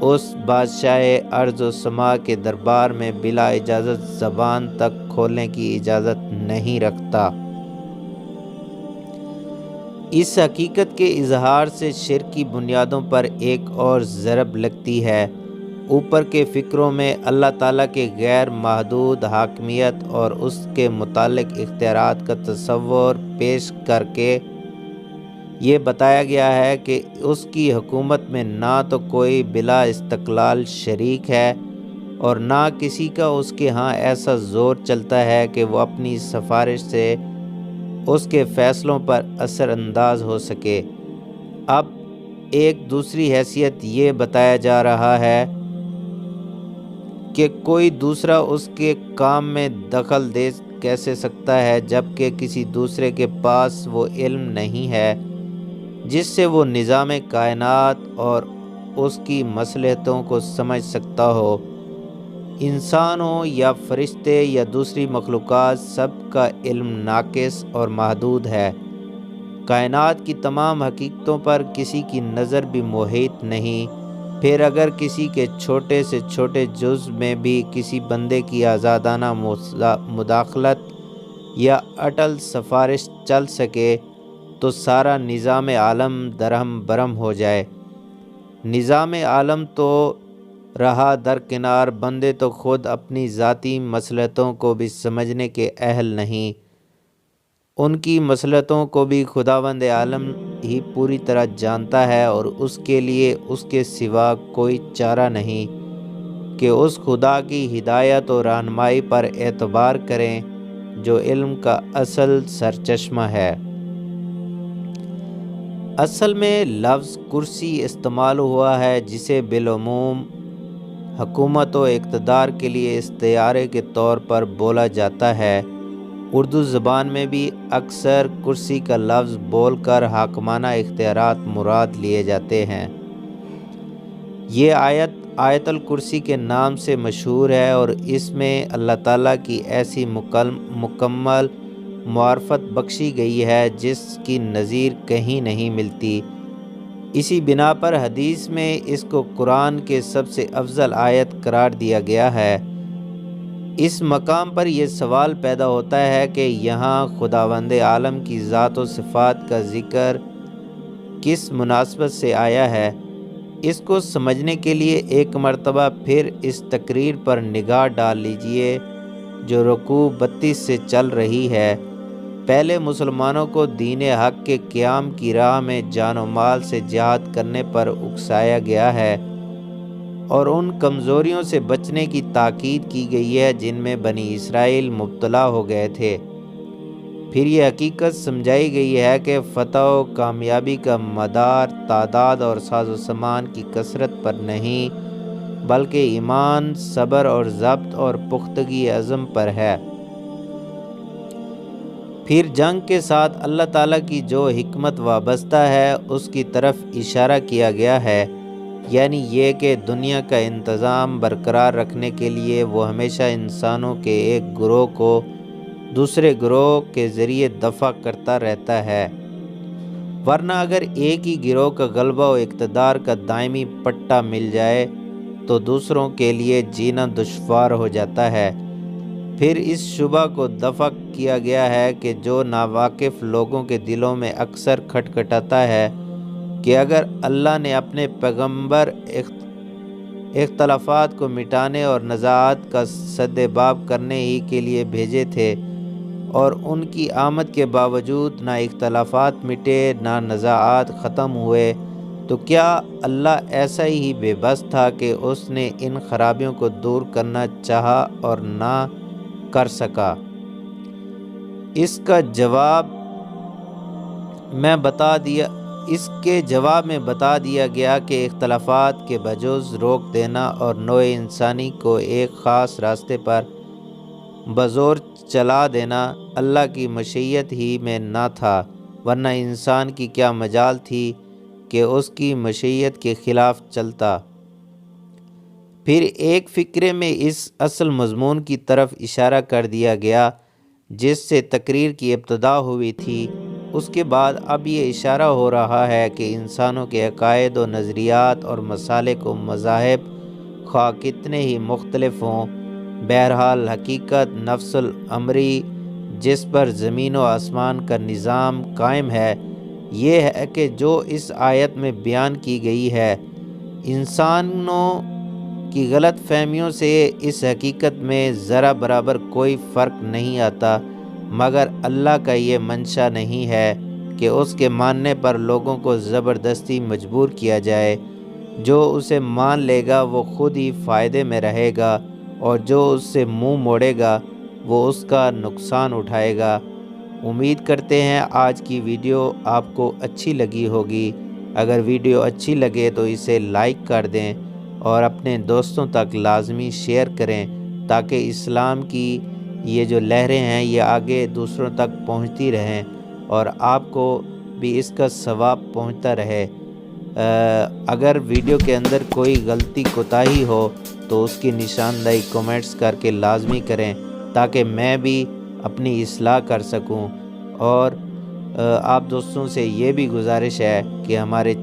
اس بادشاہ ارض و سما کے دربار میں بلا اجازت زبان تک کھولنے کی اجازت نہیں رکھتا۔ اس حقیقت کے اظہار سے شرک کی بنیادوں پر ایک اور ضرب لگتی ہے۔ اوپر کے فقروں میں اللہ تعالیٰ کے غیر محدود حاکمیت اور اس کے متعلق اختیارات کا تصور پیش کر کے یہ بتایا گیا ہے کہ اس کی حکومت میں نہ تو کوئی بلا استقلال شریک ہے اور نہ کسی کا اس کے ہاں ایسا زور چلتا ہے کہ وہ اپنی سفارش سے اس کے فیصلوں پر اثر انداز ہو سکے۔ اب ایک دوسری حیثیت یہ بتایا جا رہا ہے کہ کوئی دوسرا اس کے کام میں دخل دے کیسے سکتا ہے جبکہ کسی دوسرے کے پاس وہ علم نہیں ہے جس سے وہ نظام کائنات اور اس کی مصلحتوں کو سمجھ سکتا ہو۔ انسان ہو یا فرشتے یا دوسری مخلوقات، سب کا علم ناقص اور محدود ہے۔ کائنات کی تمام حقیقتوں پر کسی کی نظر بھی محیط نہیں۔ پھر اگر کسی کے چھوٹے سے چھوٹے جزو میں بھی کسی بندے کی آزادانہ مداخلت یا اٹل سفارش چل سکے تو سارا نظام عالم درہم برہم ہو جائے۔ نظام عالم تو رہا درکنار، بندے تو خود اپنی ذاتی مصلحتوں کو بھی سمجھنے کے اہل نہیں۔ ان کی مصلحتوں کو بھی خداوند عالم ہی پوری طرح جانتا ہے اور اس کے لیے اس کے سوا کوئی چارہ نہیں کہ اس خدا کی ہدایت و رہنمائی پر اعتبار کریں جو علم کا اصل سرچشمہ ہے۔ اصل میں لفظ کرسی استعمال ہوا ہے جسے بالعموم حکومت و اقتدار کے لیے استعارے کے طور پر بولا جاتا ہے۔ اردو زبان میں بھی اکثر کرسی کا لفظ بول کر حاکمانہ اختیارات مراد لیے جاتے ہیں۔ یہ آیت الکرسی کے نام سے مشہور ہے اور اس میں اللہ تعالیٰ کی ایسی مکمل معرفت بخشی گئی ہے جس کی نظیر کہیں نہیں ملتی۔ اسی بنا پر حدیث میں اس کو قرآن کے سب سے افضل آیت قرار دیا گیا ہے۔ اس مقام پر یہ سوال پیدا ہوتا ہے کہ یہاں خداوند عالم کی ذات و صفات کا ذکر کس مناسبت سے آیا ہے؟ اس کو سمجھنے کے لیے ایک مرتبہ پھر اس تقریر پر نگاہ ڈال لیجئے جو رکوع 32 سے چل رہی ہے۔ پہلے مسلمانوں کو دین حق کے قیام کی راہ میں جان و مال سے جہاد کرنے پر اکسایا گیا ہے اور ان کمزوریوں سے بچنے کی تاکید کی گئی ہے جن میں بنی اسرائیل مبتلا ہو گئے تھے۔ پھر یہ حقیقت سمجھائی گئی ہے کہ فتح و کامیابی کا مدار تعداد اور ساز و سامان کی کثرت پر نہیں بلکہ ایمان، صبر اور ضبط اور پختگی عزم پر ہے۔ پھر جنگ کے ساتھ اللہ تعالیٰ کی جو حکمت وابستہ ہے اس کی طرف اشارہ کیا گیا ہے، یعنی یہ کہ دنیا کا انتظام برقرار رکھنے کے لیے وہ ہمیشہ انسانوں کے ایک گروہ کو دوسرے گروہ کے ذریعے دفع کرتا رہتا ہے، ورنہ اگر ایک ہی گروہ کا غلبہ و اقتدار کا دائمی پٹا مل جائے تو دوسروں کے لیے جینا دشوار ہو جاتا ہے۔ پھر اس شبہ کو دفع کیا گیا ہے کہ جو ناواقف لوگوں کے دلوں میں اکثر کھٹکھٹاتا ہے کہ اگر اللہ نے اپنے پیغمبر اختلافات کو مٹانے اور نزاعات کا سد باب کرنے ہی کے لیے بھیجے تھے اور ان کی آمد کے باوجود نہ اختلافات مٹے نہ نزاعات ختم ہوئے تو کیا اللہ ایسا ہی بے بس تھا کہ اس نے ان خرابیوں کو دور کرنا چاہا اور نہ کر سکا؟ اس کے جواب میں بتا دیا گیا کہ اختلافات کے بجز روک دینا اور نوع انسانی کو ایک خاص راستے پر بزور چلا دینا اللہ کی مشیت ہی میں نہ تھا، ورنہ انسان کی کیا مجال تھی کہ اس کی مشیت کے خلاف چلتا۔ پھر ایک فقرے میں اس اصل مضمون کی طرف اشارہ کر دیا گیا جس سے تقریر کی ابتدا ہوئی تھی، اس کے بعد اب یہ اشارہ ہو رہا ہے کہ انسانوں کے عقائد و نظریات اور مسالک و مذاہب خواہ کتنے ہی مختلف ہوں، بہرحال حقیقت نفس الامری جس پر زمین و آسمان کا نظام قائم ہے یہ ہے کہ جو اس آیت میں بیان کی گئی ہے، انسانوں کی غلط فہمیوں سے اس حقیقت میں ذرا برابر کوئی فرق نہیں آتا، مگر اللہ کا یہ منشا نہیں ہے کہ اس کے ماننے پر لوگوں کو زبردستی مجبور کیا جائے۔ جو اسے مان لے گا وہ خود ہی فائدے میں رہے گا، اور جو اس سے منہ موڑے گا وہ اس کا نقصان اٹھائے گا۔ امید کرتے ہیں آج کی ویڈیو آپ کو اچھی لگی ہوگی۔ اگر ویڈیو اچھی لگے تو اسے لائک کر دیں اور اپنے دوستوں تک لازمی شیئر کریں تاکہ اسلام کی یہ جو لہریں ہیں یہ آگے دوسروں تک پہنچتی رہیں اور آپ کو بھی اس کا ثواب پہنچتا رہے۔ اگر ویڈیو کے اندر کوئی غلطی کوتاہی ہو تو اس کی نشاندہی کمنٹس کر کے لازمی کریں تاکہ میں بھی اپنی اصلاح کر سکوں، اور آپ دوستوں سے یہ بھی گزارش ہے کہ ہمارے